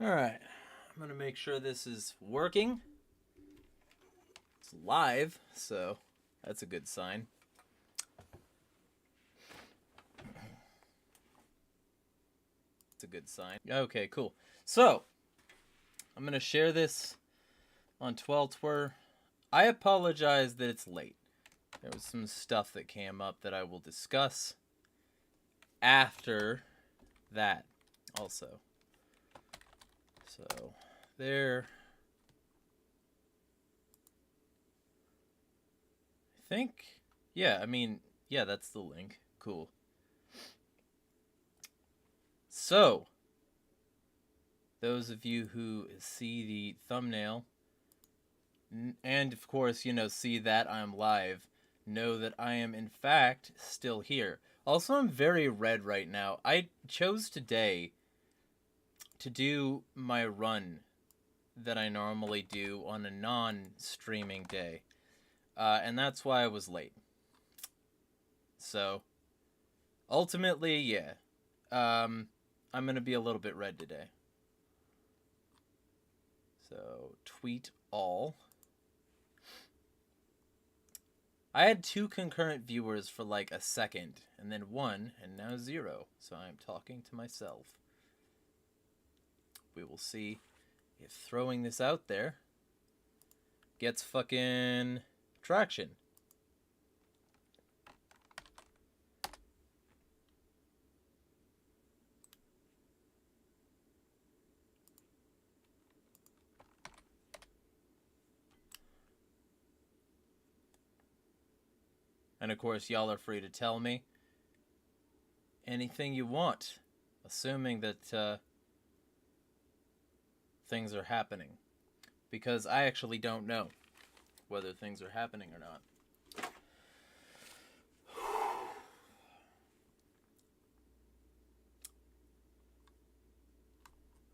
Alright, I'm going to make sure this is working. It's live, so that's a good sign. It's a good sign. Okay, cool. So, I'm going to share this on Tweltwer. I apologize that it's late. There was some stuff that came up that I will discuss after that also. So, there. I think, yeah, that's the link. Cool. So, those of you who see the thumbnail, and of course, see that I'm live, know that I am in fact still here. Also, I'm very red right now. I chose today to do my run that I normally do on a non-streaming day. And that's why I was late. So, ultimately, yeah. I'm going to be a little bit red today. So, tweet all. I had 2 concurrent viewers for like a second, and then 1, and now 0. So I'm talking to myself. We will see if throwing this out there gets fucking traction. And of course, y'all are free to tell me anything you want, assuming that things are happening. Because I actually don't know whether things are happening or not.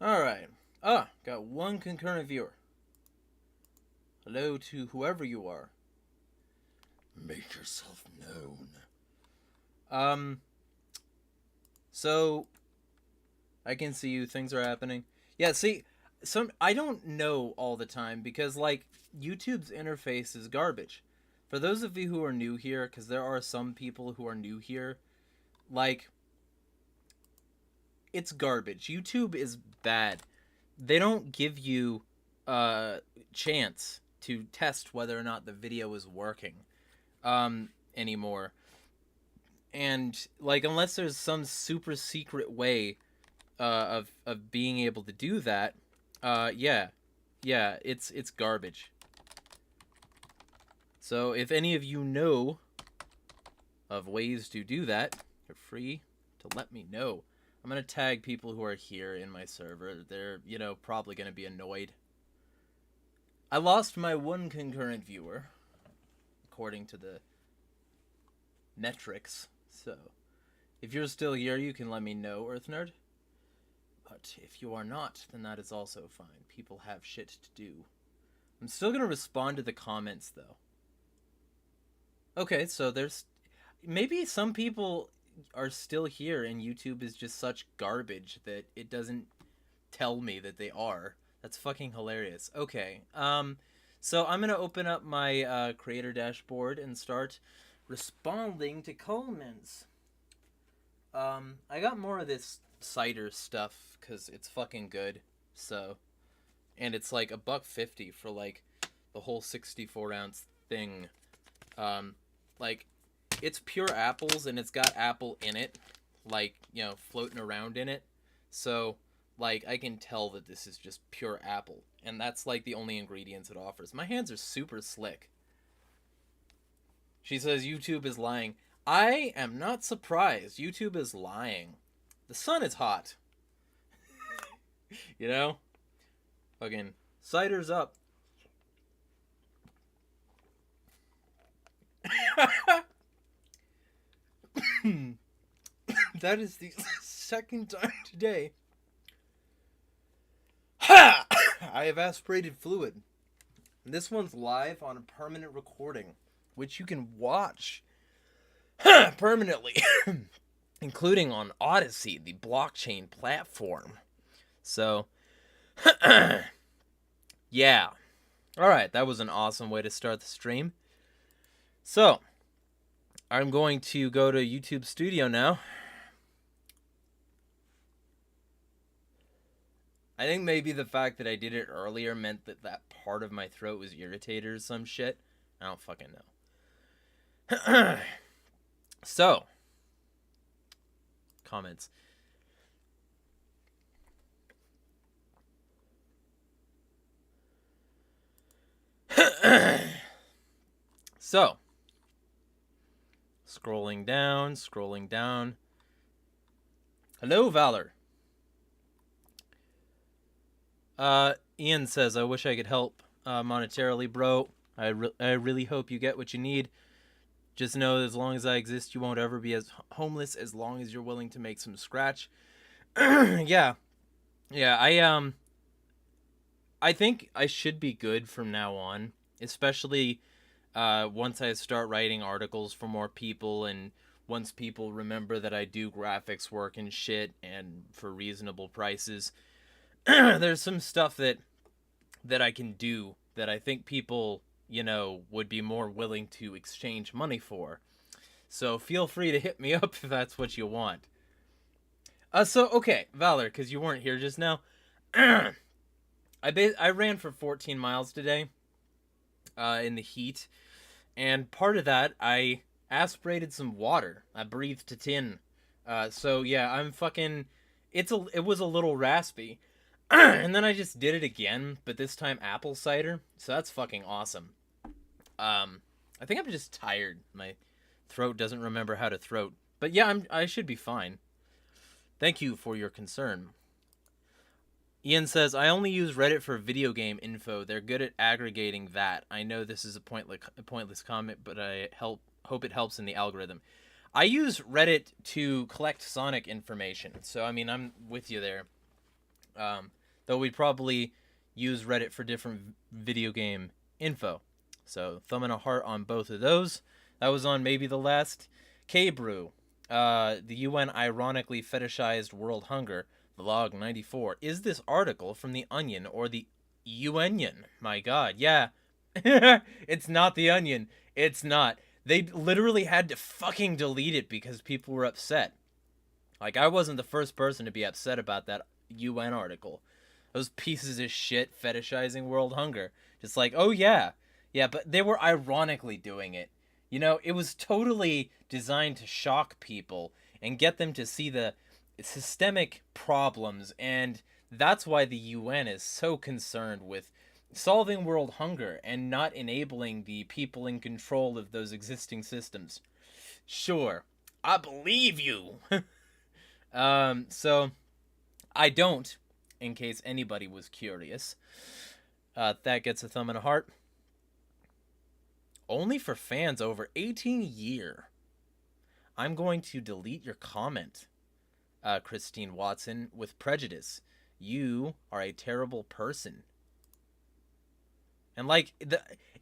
Alright. Got 1 concurrent viewer. Hello to whoever you are. Make yourself known. So, I can see you. Things are happening. Yeah, see, I don't know all the time because, like, YouTube's interface is garbage. For those of you who are new here, because there are some people who are new here, like, it's garbage. YouTube is bad. They don't give you a chance to test whether or not the video is working anymore. And, like, unless there's some super secret way of being able to do that, yeah, it's garbage. So if any of you know of ways to do that, you're free to let me know. I'm gonna tag people who are here in my server. They're, probably gonna be annoyed. I lost my 1 concurrent viewer, according to the metrics. So, if you're still here, you can let me know, Earth Nerd. But if you are not, then that is also fine. People have shit to do. I'm still gonna respond to the comments, though. Okay, so there's... Maybe some people are still here and YouTube is just such garbage that it doesn't tell me that they are. That's fucking hilarious. Okay, so I'm gonna open up my creator dashboard and start responding to comments. I got more of this cider stuff because it's fucking good. So, and it's like $1.50 for like the whole 64-ounce thing. Like, it's pure apples and it's got apple in it, like, floating around in it. So, like, I can tell that this is just pure apple, and that's like the only ingredients it offers. My hands are super slick. She says YouTube is lying. I am not surprised. YouTube is lying. The sun is hot. Fucking cider's up. That is the second time today I have aspirated fluid. And this one's live on a permanent recording, which you can watch permanently, including on Odyssey, the blockchain platform. So, Yeah. Alright, that was an awesome way to start the stream. So, I'm going to go to YouTube Studio now. I think maybe the fact that I did it earlier meant that that part of my throat was irritated or some shit. I don't fucking know. So, comments. So, scrolling down. Hello, Valor. Ian says, I wish I could help monetarily, bro. I really hope you get what you need. Just know as long as I exist, you won't ever be as homeless as long as you're willing to make some scratch. Yeah, I think I should be good from now on, especially once I start writing articles for more people, and once people remember that I do graphics work and shit, and for reasonable prices. There's some stuff that I can do that I think people, would be more willing to exchange money for. So feel free to hit me up if that's what you want. Okay, Valor, because you weren't here just now. I ran for 14 miles today in the heat, and part of that, I aspirated some water. I breathed it in. So yeah, I'm fucking... It was a little raspy. And then I just did it again, but this time apple cider. So that's fucking awesome. I think I'm just tired. My throat doesn't remember how to throat. But yeah, I should be fine. Thank you for your concern. Ian says, I only use Reddit for video game info. They're good at aggregating that. I know this is a pointless comment, but I hope it helps in the algorithm. I use Reddit to collect Sonic information. So, I mean, I'm with you there. Though we'd probably use Reddit for different video game info. So, thumb and a heart on both of those. That was on maybe the last K-Brew. The UN ironically fetishized world hunger. Vlog 94. Is this article from The Onion or the UNion? My god, yeah. It's not The Onion. It's not. They literally had to fucking delete it because people were upset. Like, I wasn't the first person to be upset about that UN article. Those pieces of shit fetishizing world hunger. Just like, oh yeah. Yeah, but they were ironically doing it. It was totally designed to shock people and get them to see the systemic problems, and that's why the UN is so concerned with solving world hunger and not enabling the people in control of those existing systems. Sure, I believe you. So I don't, in case anybody was curious. That gets a thumb and a heart. Only for fans over 18 year. I'm going to delete your comment, Christine Watson, with prejudice. You are a terrible person. And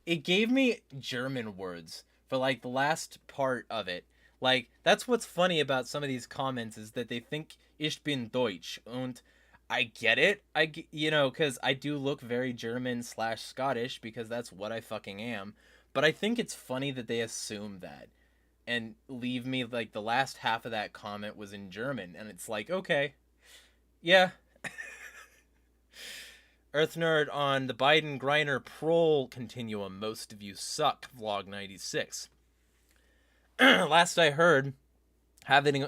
it gave me German words for the last part of it. That's what's funny about some of these comments is that they think ich bin Deutsch, and I get it. Because I do look very German/Scottish because that's what I fucking am. But I think it's funny that they assume that and leave me the last half of that comment was in German, and it's like, okay, yeah. Earth Nerd on the Biden Griner Prol continuum. Most of you suck. Vlog 96. Last I heard, having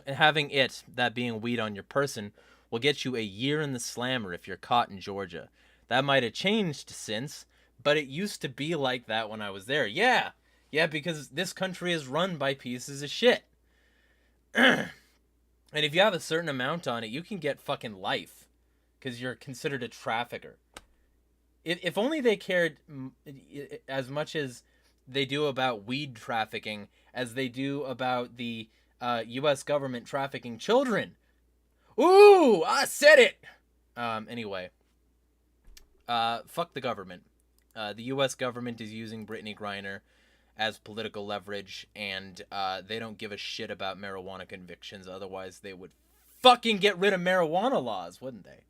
it, that being weed on your person, will get you a year in the slammer if you're caught in Georgia. That might have changed since, but it used to be like that when I was there. Yeah, because this country is run by pieces of shit. And if you have a certain amount on it, you can get fucking life, because you're considered a trafficker. If only they cared as much as they do about weed trafficking as they do about the U.S. government trafficking children. Ooh, I said it! Anyway. Fuck the government. The U.S. government is using Brittany Griner as political leverage, and they don't give a shit about marijuana convictions. Otherwise, they would fucking get rid of marijuana laws, wouldn't they?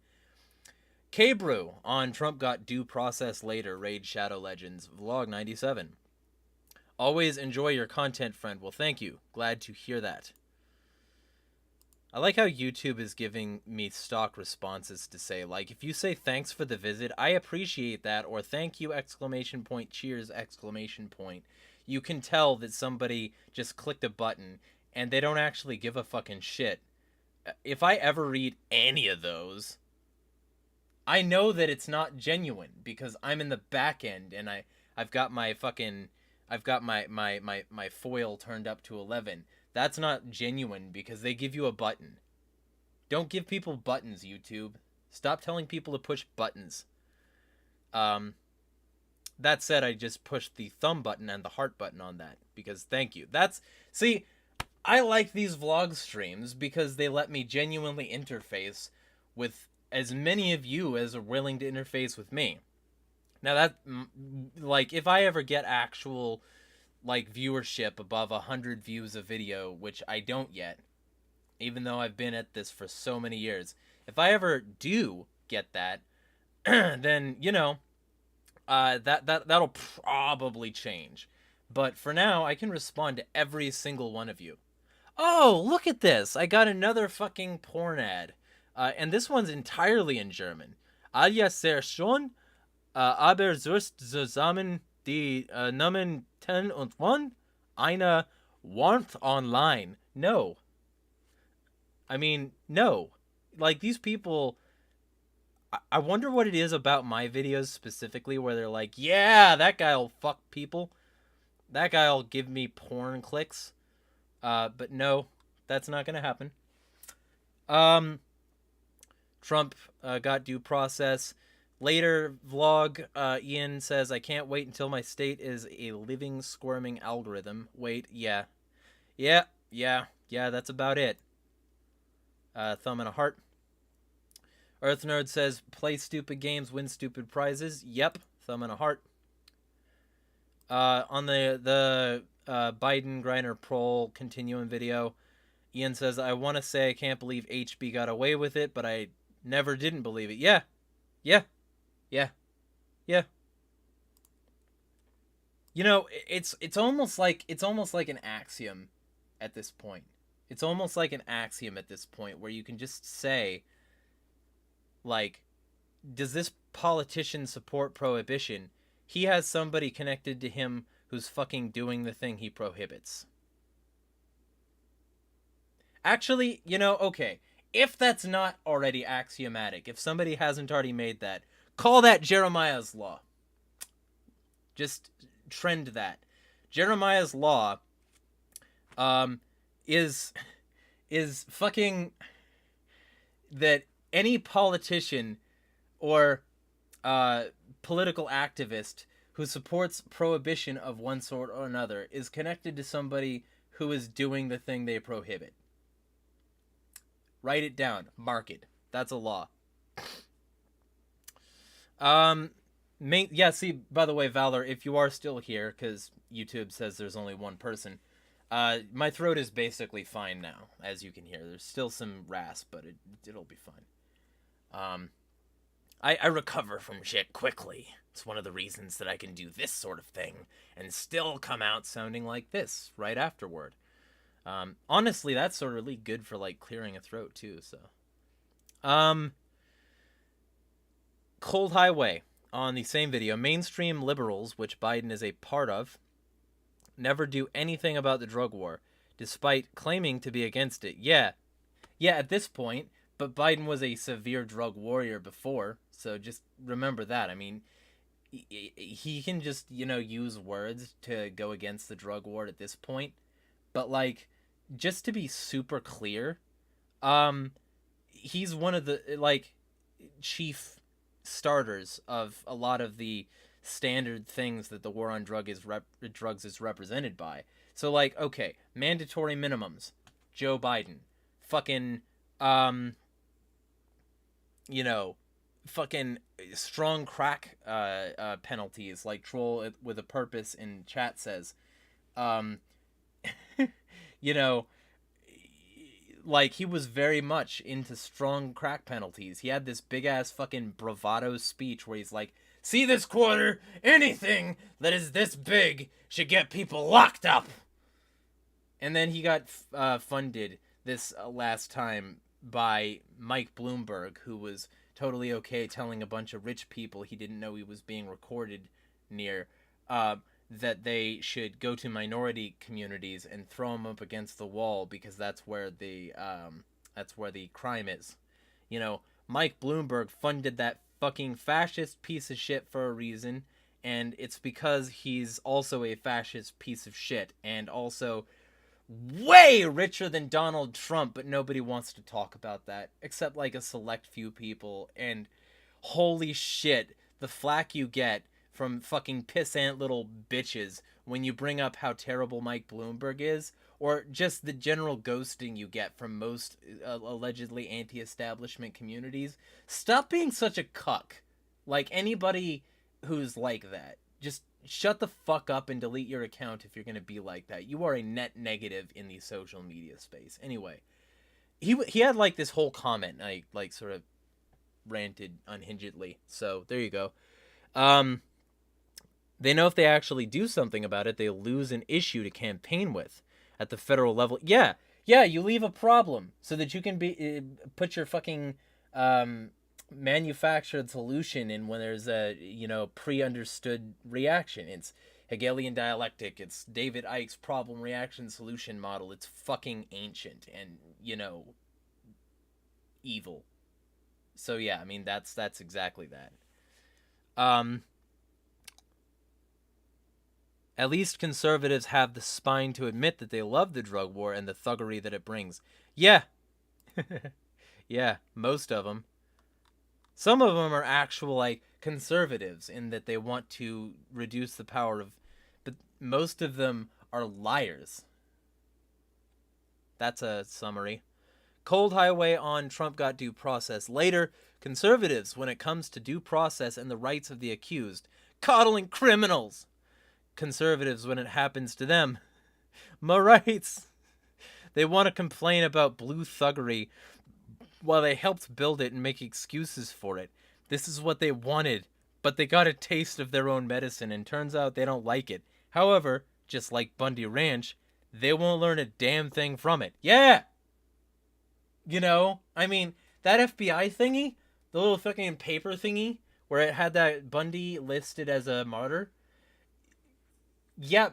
K-Brew on Trump got due process later, Raid Shadow Legends, Vlog 97. Always enjoy your content, friend. Well, thank you. Glad to hear that. I like how YouTube is giving me stock responses to say, like, if you say thanks for the visit, I appreciate that, or thank you, exclamation point, cheers, exclamation point. You can tell that somebody just clicked a button and they don't actually give a fucking shit. If I ever read any of those, I know that it's not genuine because I'm in the back end and I've got my fucking my foil turned up to 11. That's not genuine because they give you a button. Don't give people buttons, YouTube. Stop telling people to push buttons. That said, I just pushed the thumb button and the heart button on that because thank you. See, I like these vlog streams because they let me genuinely interface with as many of you as are willing to interface with me. Now that, like, if I ever get actual, like, viewership above 100 views a video, which I don't yet, even though I've been at this for so many years, if I ever do get that, then, you know, that'll probably change. But for now, I can respond to every single one of you. Oh, look at this! I got another fucking porn ad. And this one's entirely in German. Alles sehr schön, aber sonst zusammen die Namen 10 und 1, eine Warmth online. No. I mean, no. Like, these people, I wonder what it is about my videos specifically where they're like, yeah, that guy'll fuck people. That guy'll give me porn clicks. But no, that's not gonna happen. Trump got due process. Later vlog, Ian says, I can't wait until my state is a living, squirming algorithm. Wait, yeah, that's about it. Thumb and a heart. Earth Nerd says, play stupid games, win stupid prizes. Yep, thumb and a heart. On the Biden Griner Prol continuing video, Ian says, I want to say I can't believe HB got away with it, but I never didn't believe it. Yeah. You know, it's almost like an axiom at this point. It's almost like an axiom at this point where you can just say, like, does this politician support prohibition? He has somebody connected to him who's fucking doing the thing he prohibits. Actually, you know, okay, if that's not already axiomatic, if somebody hasn't already made that, call that Jeremiah's Law. Just trend that. Jeremiah's Law is fucking that any politician or political activist who supports prohibition of one sort or another is connected to somebody who is doing the thing they prohibit. Write it down. Mark it. That's a law. Yeah, see, by the way, Valor, if you are still here, because YouTube says there's only one person, my throat is basically fine now, as you can hear. There's still some rasp, but it'll be fine. I recover from shit quickly. It's one of the reasons that I can do this sort of thing and still come out sounding like this right afterward. Honestly, that's sort of really good for, like, clearing a throat, too, so. Cold Highway, on the same video, mainstream liberals, which Biden is a part of, never do anything about the drug war, despite claiming to be against it. Yeah, at this point, but Biden was a severe drug warrior before, so just remember that. I mean, he can just, you know, use words to go against the drug war at this point, but, like, just to be super clear, he's one of the, like, chief starters of a lot of the standard things that the war on drugs is represented by. So, like, okay, mandatory minimums, Joe Biden. Fucking, you know, fucking strong crack penalties, like Troll with a Purpose in chat says. You know, like, he was very much into strong crack penalties. He had this big-ass fucking bravado speech where he's like, see this quarter? Anything that is this big should get people locked up. And then he got funded this last time by Mike Bloomberg, who was totally okay telling a bunch of rich people he didn't know he was being recorded near, that they should go to minority communities and throw them up against the wall because that's where the crime is. You know, Mike Bloomberg funded that fucking fascist piece of shit for a reason, and it's because he's also a fascist piece of shit and also way richer than Donald Trump, but nobody wants to talk about that except like a select few people. And holy shit, the flack you get from fucking pissant little bitches when you bring up how terrible Mike Bloomberg is, or just the general ghosting you get from most allegedly anti-establishment communities. Stop being such a cuck. Like, anybody who's like that, just shut the fuck up and delete your account if you're gonna be like that. You are a net negative in the social media space. Anyway, he had like this whole comment, and I like sort of ranted unhingedly. So there you go. They know if they actually do something about it, they lose an issue to campaign with at the federal level. Yeah, you leave a problem so that you can be put your fucking manufactured solution in when there's a, you know, pre-understood reaction. It's Hegelian dialectic. It's David Icke's problem reaction solution model. It's fucking ancient and, you know, evil. So yeah, I mean, that's exactly that. At least conservatives have the spine to admit that they love the drug war and the thuggery that it brings. Yeah. Yeah, most of them. Some of them are actual, like, conservatives in that they want to reduce the power of... But most of them are liars. That's a summary. Cold highway on Trump got due process later. Conservatives, when it comes to due process and the rights of the accused, coddling criminals. Conservatives, when it happens to them, my rights. They want to complain about blue thuggery while they helped build it and make excuses for it. This is what they wanted, but they got a taste of their own medicine, and turns out they don't like it. However, just like Bundy Ranch, they won't learn a damn thing from it. Yeah! You know, I mean, that FBI thingy, the little fucking paper thingy, where it had that Bundy listed as a martyr, yeah,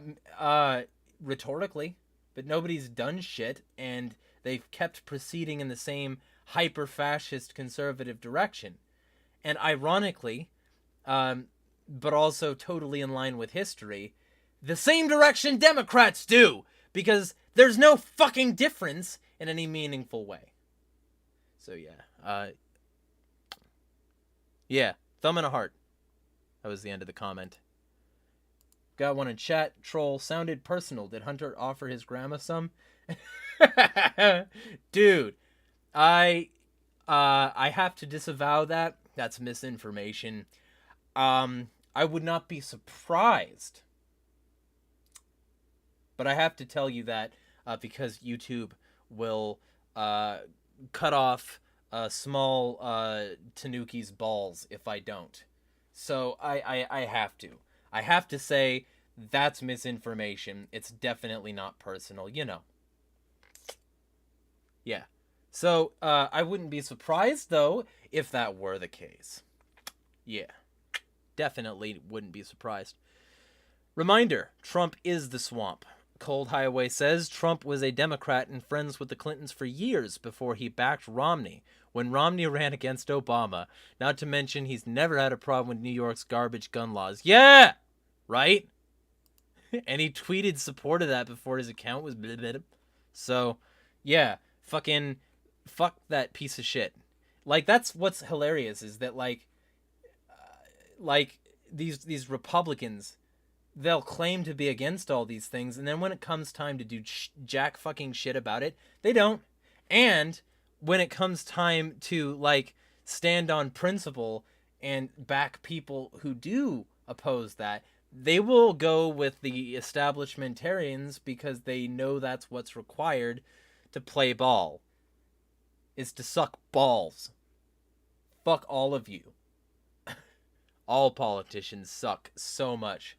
rhetorically, but nobody's done shit, and they've kept proceeding in the same hyper-fascist conservative direction. And ironically, but also totally in line with history, the same direction Democrats do, because there's no fucking difference in any meaningful way. So yeah, yeah, thumb and a heart. That was the end of the comment. Got one in chat. Troll, sounded personal. Did Hunter offer his grandma some? Dude, I have to disavow that. That's misinformation. I would not be surprised. But I have to tell you that because YouTube will cut off small Tanuki's balls if I don't. So I have to. I have to say that's misinformation. It's definitely not personal, you know. Yeah. So, I wouldn't be surprised, though, if that were the case. Yeah. Definitely wouldn't be surprised. Reminder, Trump is the swamp. Cold Highway says Trump was a Democrat and friends with the Clintons for years before he backed Romney when Romney ran against Obama. Not to mention he's never had a problem with New York's garbage gun laws. Yeah! Right? And he tweeted support of that before his account was... So, yeah. Fucking... Fuck that piece of shit. Like, that's what's hilarious, is that, like these Republicans, they'll claim to be against all these things, and then when it comes time to do jack fucking shit about it, they don't. And when it comes time to, like, stand on principle and back people who do oppose that, they will go with the establishmentarians because they know that's what's required to play ball. is to suck balls. Fuck all of you. All politicians suck so much.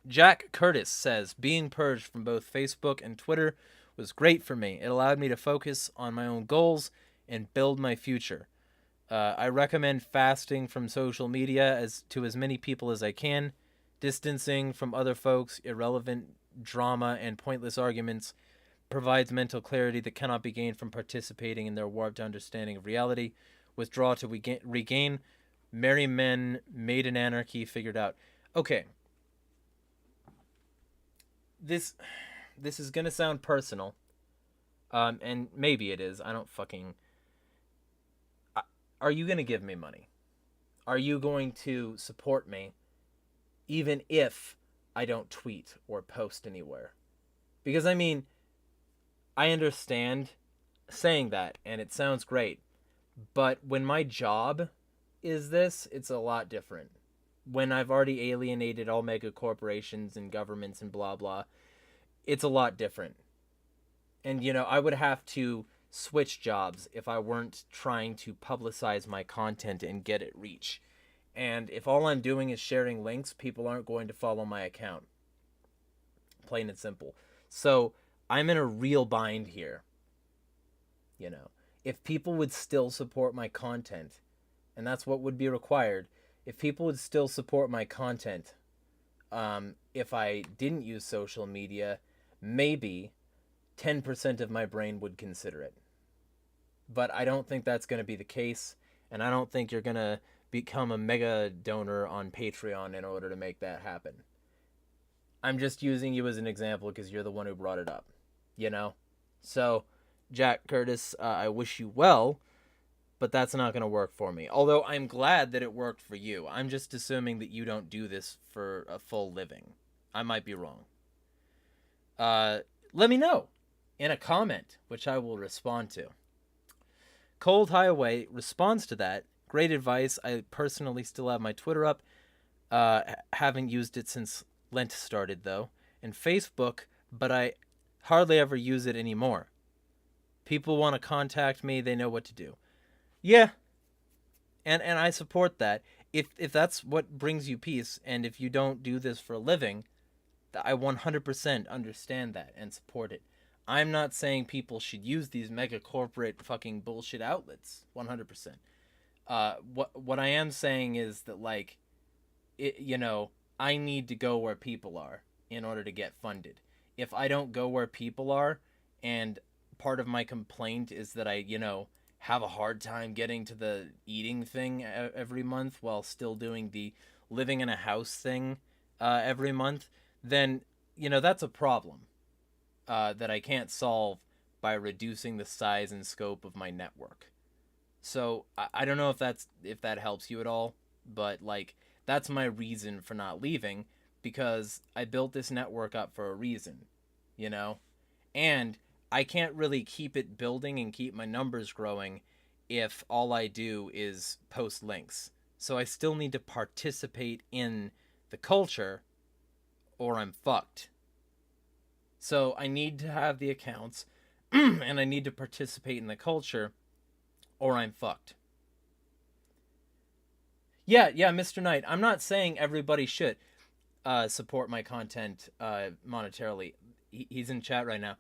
Jack Curtis says, being purged from both Facebook and Twitter was great for me. It allowed me to focus on my own goals and build my future. I recommend fasting from social media to as many people as I can, distancing from other folks, irrelevant drama, and pointless arguments provides mental clarity that cannot be gained from participating in their warped understanding of reality. Withdraw to regain. Merry men made an anarchy figured out. Okay. This is gonna sound personal. And maybe it is. I don't fucking... Are you gonna give me money? Are you going to support me even if I don't tweet or post anywhere? Because, I mean, I understand saying that, and it sounds great. But when my job is this, it's a lot different. When I've already alienated all mega corporations and governments and blah blah, it's a lot different. And, you know, I would have to switch jobs if I weren't trying to publicize my content and get it reach. And if all I'm doing is sharing links, people aren't going to follow my account. Plain and simple. So I'm in a real bind here. You know, if people would still support my content, and that's what would be required, if people would still support my content, if I didn't use social media, maybe 10% of my brain would consider it. But I don't think that's going to be the case, and I don't think you're going to become a mega donor on Patreon in order to make that happen. I'm just using you as an example because you're the one who brought it up, you know? So, Jack Curtis, I wish you well, but that's not going to work for me. Although I'm glad that it worked for you. I'm just assuming that you don't do this for a full living. I might be wrong. Let me know in a comment, which I will respond to. Cold Highway responds to that. Great advice. I personally still have my Twitter up. Haven't used it since Lent started, though. And Facebook, but I hardly ever use it anymore. People want to contact me. They know what to do. Yeah. And I support that. If that's what brings you peace, and if you don't do this for a living, I 100% understand that and support it. I'm not saying people should use these mega corporate fucking bullshit outlets. 100%. What I am saying is that, like, you know, I need to go where people are in order to get funded. If I don't go where people are, and part of my complaint is that I, you know, have a hard time getting to the eating thing every month while still doing the living in a house thing every month, then, you know, that's a problem that I can't solve by reducing the size and scope of my network. So I don't know if that helps you at all, but, like, that's my reason for not leaving, because I built this network up for a reason, you know? And I can't really keep it building and keep my numbers growing if all I do is post links. So I still need to participate in the culture, or I'm fucked. So I need to have the accounts, and I need to participate in the culture, or I'm fucked. Yeah, Mr. Knight, I'm not saying everybody should support my content monetarily. He's in chat right now.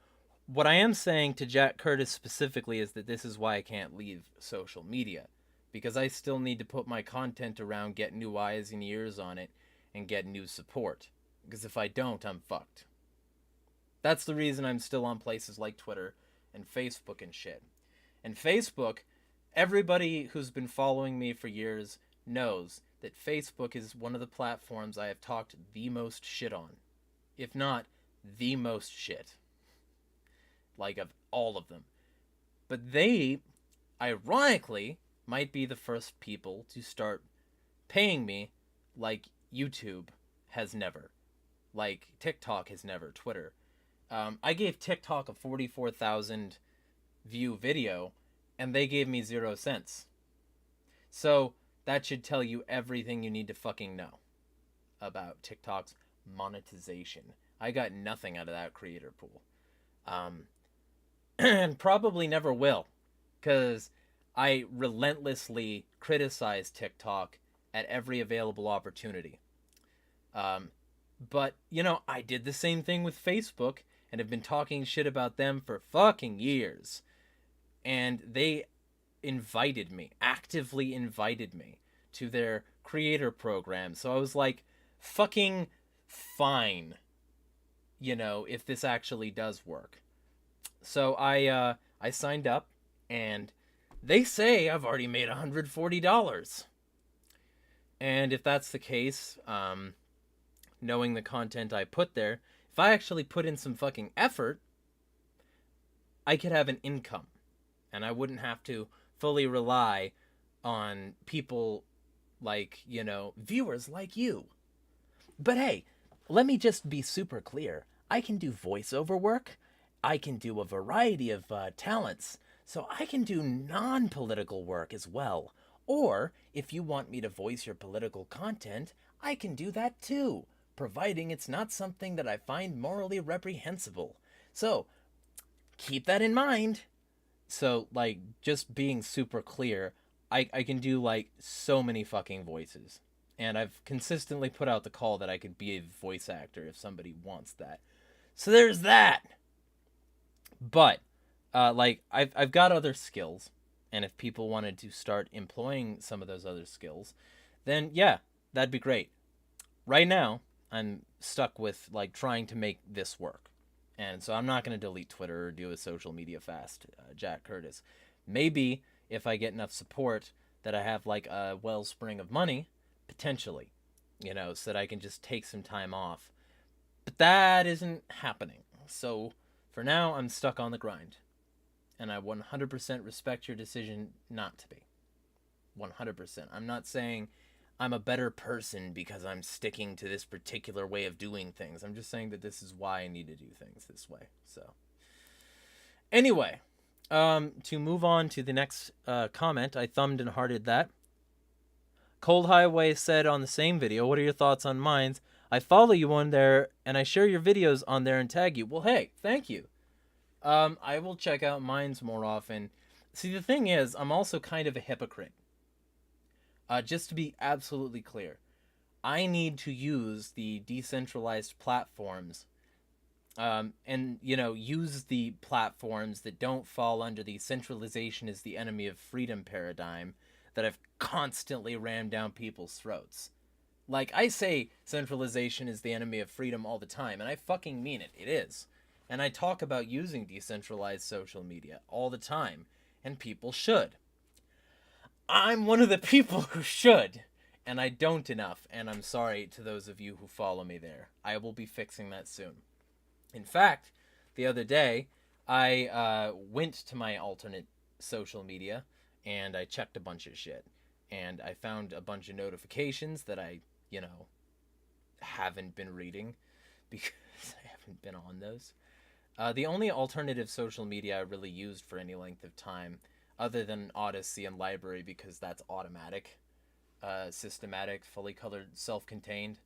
What I am saying to Jack Curtis specifically is that this is why I can't leave social media. Because I still need to put my content around, get new eyes and ears on it, and get new support. Because if I don't, I'm fucked. That's the reason I'm still on places like Twitter and Facebook and shit. And Facebook, everybody who's been following me for years knows that Facebook is one of the platforms I have talked the most shit on. If not, the most shit. Like, of all of them. But they, ironically, might be the first people to start paying me like YouTube has never. Like TikTok has never, Twitter. I gave TikTok a 44,000 view video, and they gave me 0 cents. So that should tell you everything you need to fucking know about TikTok's monetization. I got nothing out of that creator pool. and probably never will, because I relentlessly criticize TikTok at every available opportunity. Um, but, I did the same thing with Facebook and have been talking shit about them for fucking years. And they actively invited me to their creator program. So I was like, fucking fine, if this actually does work. So I signed up, and they say I've already made $140. And if that's the case, knowing the content I put there, if I actually put in some fucking effort, I could have an income. And I wouldn't have to fully rely on people like, viewers like you. But hey, let me just be super clear. I can do voiceover work. I can do a variety of talents. So I can do non-political work as well. Or, if you want me to voice your political content, I can do that too, providing it's not something that I find morally reprehensible. So, keep that in mind. So, just being super clear, I can do, so many fucking voices. And I've consistently put out the call that I could be a voice actor if somebody wants that. So there's that. But, I've got other skills. And if people wanted to start employing some of those other skills, then yeah, that'd be great. Right now, I'm stuck with, trying to make this work. And so I'm not going to delete Twitter or do a social media fast, Jack Curtis. Maybe if I get enough support that I have a wellspring of money, potentially, so that I can just take some time off. But that isn't happening. So for now, I'm stuck on the grind. And I 100% respect your decision not to be. 100%. I'm not saying I'm a better person because I'm sticking to this particular way of doing things. I'm just saying that this is why I need to do things this way. So, anyway, to move on to the next comment, I thumbed and hearted that. Cold Highway said on the same video, what are your thoughts on Minds? I follow you on there, and I share your videos on there and tag you. Well, hey, thank you. I will check out Minds more often. See, the thing is, I'm also kind of a hypocrite. Just to be absolutely clear, I need to use the decentralized platforms and, use the platforms that don't fall under the centralization is the enemy of freedom paradigm that I've constantly rammed down people's throats. I say centralization is the enemy of freedom all the time, and I fucking mean it. It is. And I talk about using decentralized social media all the time, and people should. I'm one of the people who should, and I don't enough, and I'm sorry to those of you who follow me there. I will be fixing that soon. In fact, the other day, I went to my alternate social media, and I checked a bunch of shit. And I found a bunch of notifications that I, haven't been reading, because I haven't been on those. The only alternative social media I really used for any length of time, other than Odyssey and Library, because that's automatic, systematic, fully colored, self-contained.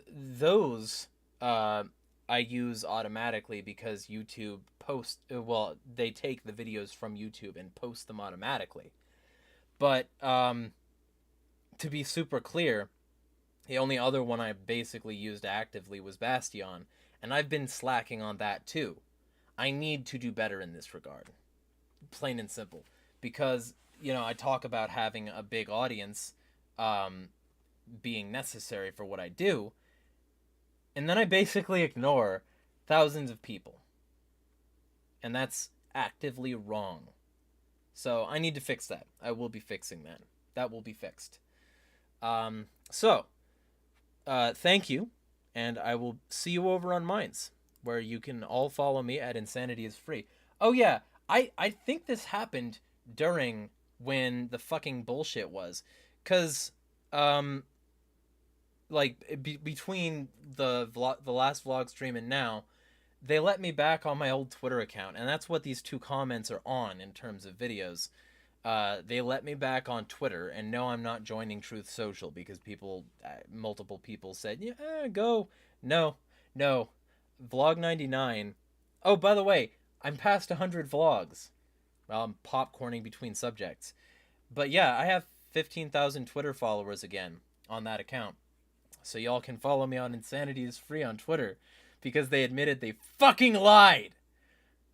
Those I use automatically because YouTube they take the videos from YouTube and post them automatically. But to be super clear, the only other one I basically used actively was Bastion, and I've been slacking on that too. I need to do better in this regard. Plain and simple. Because, I talk about having a big audience being necessary for what I do, and then I basically ignore thousands of people. And that's actively wrong. So I need to fix that. I will be fixing that. That will be fixed. Thank you, and I will see you over on Minds, where you can all follow me at Insanity is Free. Oh yeah, I think this happened during when the fucking bullshit was, cause between the last vlog stream and now, they let me back on my old Twitter account, and that's what these two comments are on in terms of videos. They let me back on Twitter, and no, I'm not joining Truth Social because multiple people said, yeah, go. No. Vlog 99 Oh, by the way, I'm past 100 vlogs. Well, I'm popcorning between subjects. But yeah, I have 15,000 Twitter followers again on that account. So y'all can follow me on Insanity is Free on Twitter because they admitted they fucking lied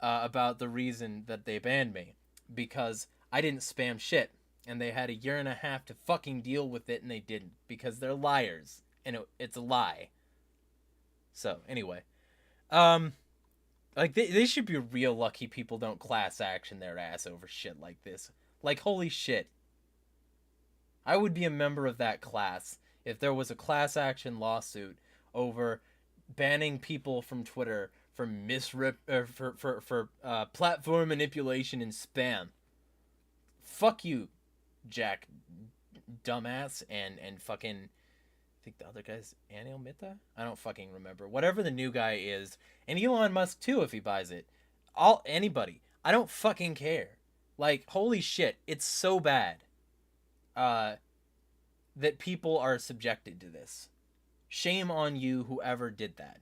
about the reason that they banned me. Because I didn't spam shit. And they had a year and a half to fucking deal with it, and they didn't. Because they're liars. And it's a lie. So, anyway. Like, they should be real lucky people don't class action their ass over shit like this. Like, holy shit. I would be a member of that class if there was a class action lawsuit over banning people from Twitter for platform manipulation and spam. Fuck you, Jack, dumbass, and fucking. I think the other guy's Anil Mehta. I don't fucking remember. Whatever the new guy is, and Elon Musk too if he buys it. Anybody. I don't fucking care. Like, holy shit, it's so bad. That people are subjected to this. Shame on you, whoever did that.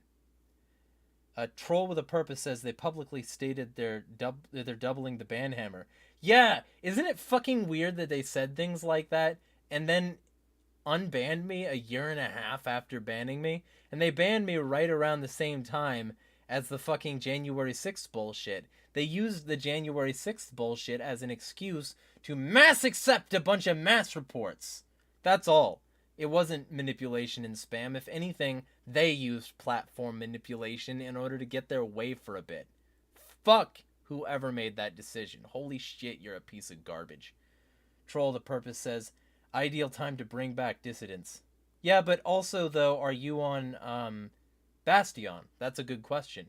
A troll with a purpose says they publicly stated they're doubling the ban hammer. Yeah, isn't it fucking weird that they said things like that and then unbanned me a year and a half after banning me? And they banned me right around the same time as the fucking January 6th bullshit. They used the January 6th bullshit as an excuse to mass accept a bunch of mass reports. That's all. It wasn't manipulation and spam. If anything, they used platform manipulation in order to get their way for a bit. Fuck whoever made that decision. Holy shit, you're a piece of garbage. Troll the Purpose says, ideal time to bring back dissidents. Yeah, but also, though, are you on Bastion? That's a good question.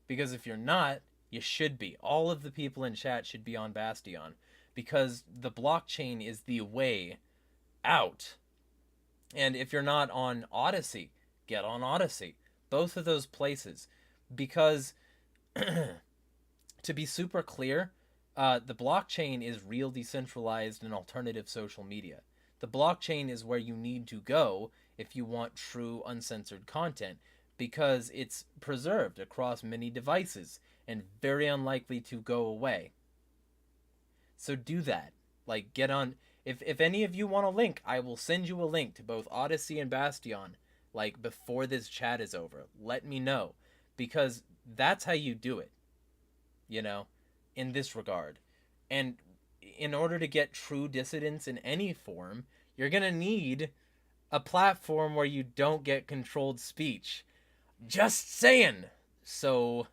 Because if you're not, you should be. All of the people in chat should be on Bastion. Because the blockchain is the way out. And if you're not on Odyssey, get on Odyssey. Both of those places. Because, to be super clear, the blockchain is real decentralized and alternative social media. The blockchain is where you need to go if you want true uncensored content, because it's preserved across many devices and very unlikely to go away. So do that. Like, get on. If any of you want a link, I will send you a link to both Odyssey and Bastion, like, before this chat is over. Let me know. Because that's how you do it. You know? In this regard. And in order to get true dissidents in any form, you're gonna need a platform where you don't get controlled speech. Just saying! So,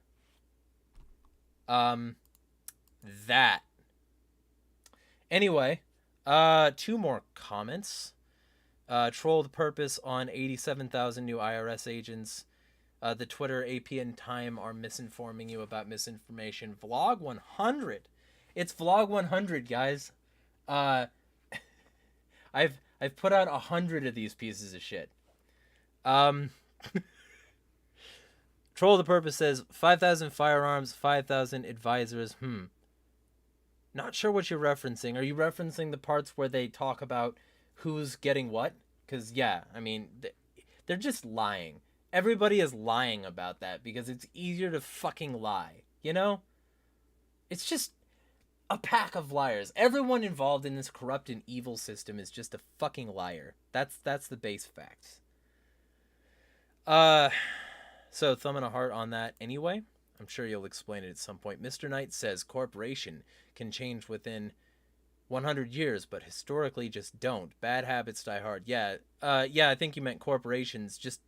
that. Anyway, 2 more comments. Troll the Purpose on 87,000 new IRS agents. The Twitter, AP, and Time are misinforming you about misinformation. Vlog 100. It's Vlog 100, guys. I've put out 100 of these pieces of shit. Troll the Purpose says 5,000 firearms, 5,000 advisors. Not sure what you're referencing. Are you referencing the parts where they talk about who's getting what? Because, yeah, I mean, they're just lying. Everybody is lying about that because it's easier to fucking lie, you know? It's just a pack of liars. Everyone involved in this corrupt and evil system is just a fucking liar. That's the base facts. So thumb and a heart on that anyway. I'm sure you'll explain it at some point. Mr. Knight says corporation can change within 100 years, but historically just don't. Bad habits die hard. Yeah, I think you meant corporations just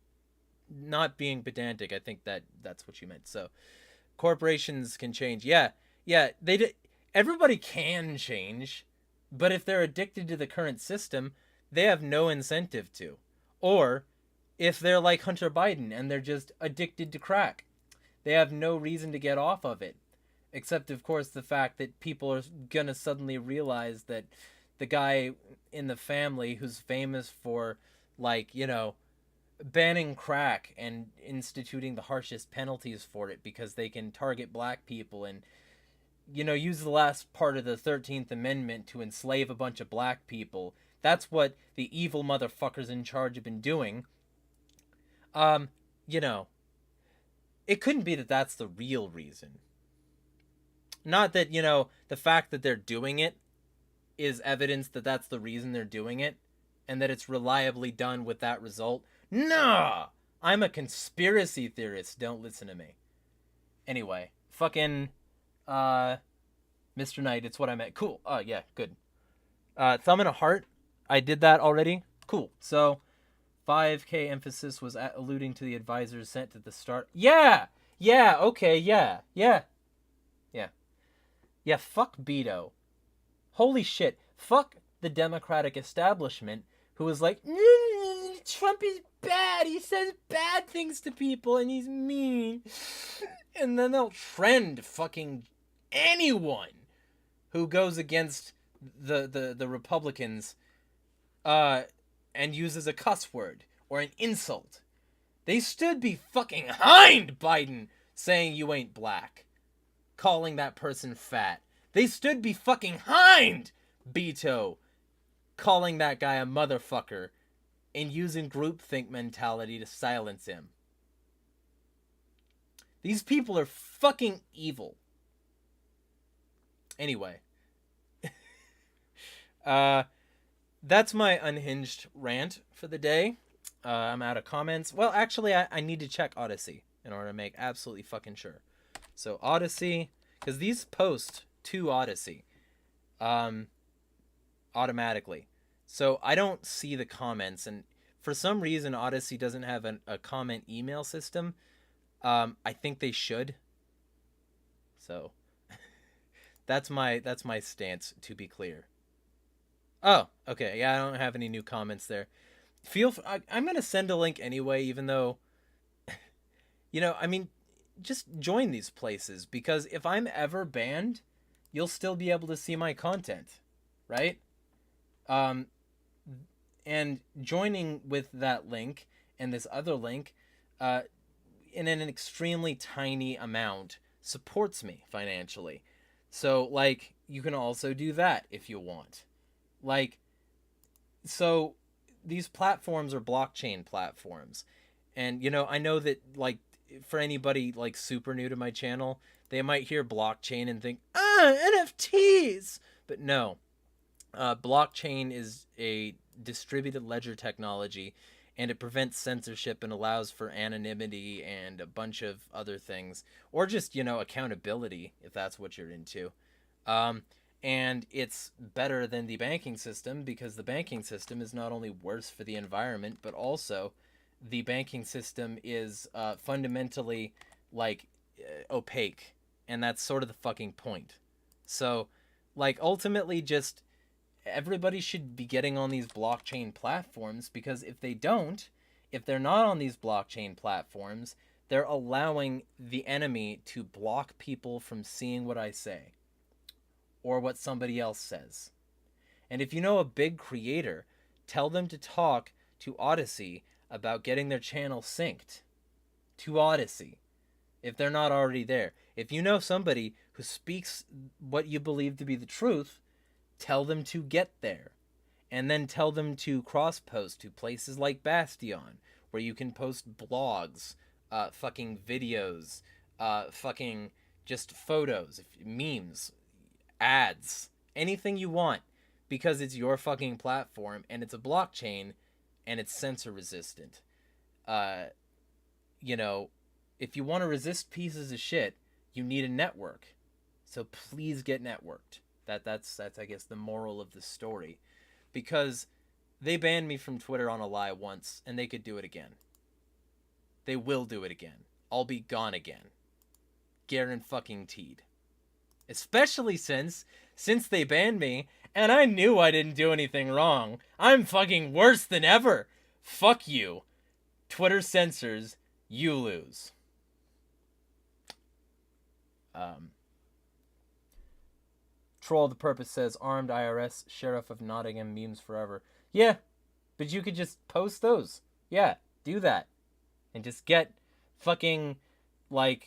not being pedantic. I think that's what you meant. So corporations can change. Yeah, everybody can change, but if they're addicted to the current system, they have no incentive to. Or if they're like Hunter Biden and they're just addicted to crack, they have no reason to get off of it. Except, of course, the fact that people are going to suddenly realize that the guy in the family who's famous for, like, you know, banning crack and instituting the harshest penalties for it because they can target black people and, you know, use the last part of the 13th Amendment to enslave a bunch of black people. That's what the evil motherfuckers in charge have been doing. You know, it couldn't be that that's the real reason. Not that, the fact that they're doing it is evidence that that's the reason they're doing it, and that it's reliably done with that result. Nah! I'm a conspiracy theorist. Don't listen to me. Anyway, fucking, Mr. Knight, it's what I meant. Cool. Oh, yeah, good. Thumb and a heart. I did that already. Cool. So, 5K emphasis was alluding to the advisors sent at the start. Yeah! Yeah, okay, yeah. Yeah. Yeah. Yeah, fuck Beto. Holy shit. Fuck the Democratic establishment who was like, Trump is bad. He says bad things to people and he's mean. And then they'll trend fucking anyone who goes against the Republicans and uses a cuss word or an insult. They stood behind Biden saying you ain't black, calling that person fat. They stood behind Beto, calling that guy a motherfucker, and using groupthink mentality to silence him. These people are fucking evil. Anyway. That's my unhinged rant for the day. I'm out of comments. Well, actually, I need to check Odyssey in order to make absolutely fucking sure. So, Odyssey, because these post to Odyssey automatically. So, I don't see the comments, and for some reason, Odyssey doesn't have a comment email system. I think they should. So, that's my stance, to be clear. Oh, okay. Yeah, I don't have any new comments there. I'm going to send a link anyway, even though, just join these places, because if I'm ever banned, you'll still be able to see my content, right? And joining with that link and this other link, in an extremely tiny amount, supports me financially. So, you can also do that if you want. So these platforms are blockchain platforms. And, I know that, for anybody, super new to my channel, they might hear blockchain and think, NFTs! But no. Blockchain is a distributed ledger technology, and it prevents censorship and allows for anonymity and a bunch of other things. Or just, accountability, if that's what you're into. And it's better than the banking system, because the banking system is not only worse for the environment, but also the banking system is fundamentally opaque, and that's sort of the fucking point. So ultimately, just everybody should be getting on these blockchain platforms, because if they're not on these blockchain platforms, they're allowing the enemy to block people from seeing what I say or what somebody else says. And if you know a big creator, tell them to talk to Odyssey about getting their channel synced to Odyssey, if they're not already there. If you know somebody who speaks what you believe to be the truth, tell them to get there. And then tell them to cross-post to places like Bastion, where you can post blogs, fucking videos, fucking just photos, memes, ads, anything you want, because it's your fucking platform and it's a blockchain and it's censor resistant. If you want to resist pieces of shit, you need a network. So please get networked. That's I guess the moral of the story, because they banned me from Twitter on a lie once, and they could do it again. They will do it again. I'll be gone again. Guaranteed. Especially since they banned me, and I knew I didn't do anything wrong. I'm fucking worse than ever. Fuck you. Twitter censors, you lose. Troll the Purpose says, armed IRS, Sheriff of Nottingham memes forever. Yeah, but you could just post those. Yeah, do that. And just get fucking, a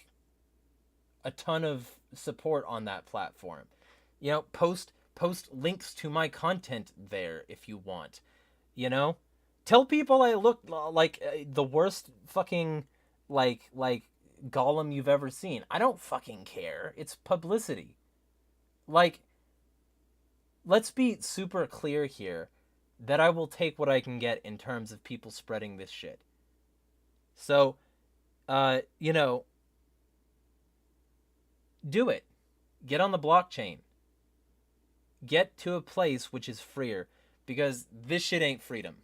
ton of support on that platform. Post links to my content there if you want. Tell people I look like the worst fucking golem you've ever seen. I don't fucking care. It's publicity. Like, let's be super clear here that I will take what I can get in terms of people spreading this shit. So, you know, do it. Get on the blockchain. Get to a place which is freer, because this shit ain't freedom.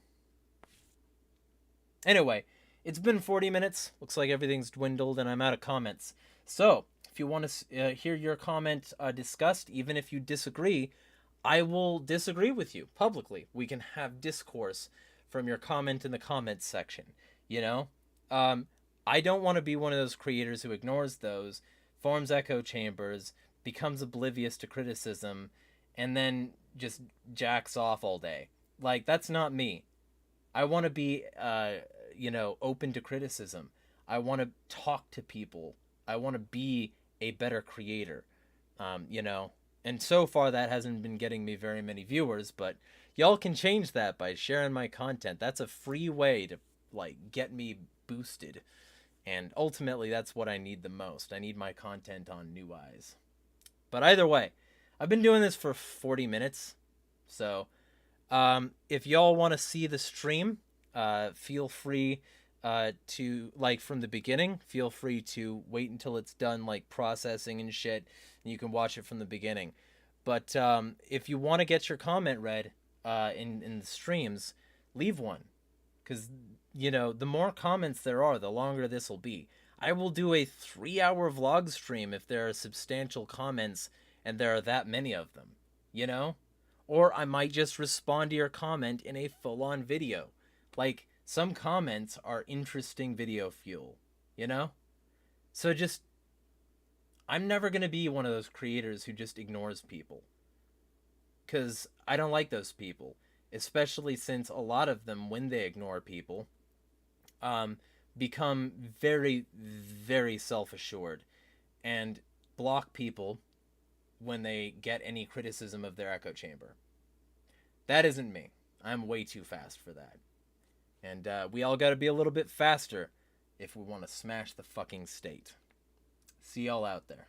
Anyway, it's been 40 minutes. Looks like everything's dwindled and I'm out of comments. So, if you want to hear your comment discussed, even if you disagree, I will disagree with you publicly. We can have discourse from your comment in the comments section, you know? I don't want to be one of those creators who ignores those, forms echo chambers, becomes oblivious to criticism, and then just jacks off all day. Like, that's not me. I want to be, open to criticism. I want to talk to people. I want to be a better creator, And so far, that hasn't been getting me very many viewers, but y'all can change that by sharing my content. That's a free way to, get me boosted. And ultimately, that's what I need the most. I need my content on new eyes. But either way, I've been doing this for 40 minutes. So, if y'all want to see the stream, feel free to, from the beginning, feel free to wait until it's done, processing and shit, and you can watch it from the beginning. But if you want to get your comment read in the streams, leave one. Because, the more comments there are, the longer this will be. I will do a 3-hour vlog stream if there are substantial comments and there are that many of them, Or I might just respond to your comment in a full-on video. Some comments are interesting video fuel, So I'm never going to be one of those creators who just ignores people. Because I don't like those people. Especially since a lot of them, when they ignore people, become very, very self-assured. And block people when they get any criticism of their echo chamber. That isn't me. I'm way too fast for that. And we all gotta be a little bit faster if we want to smash the fucking state. See y'all out there.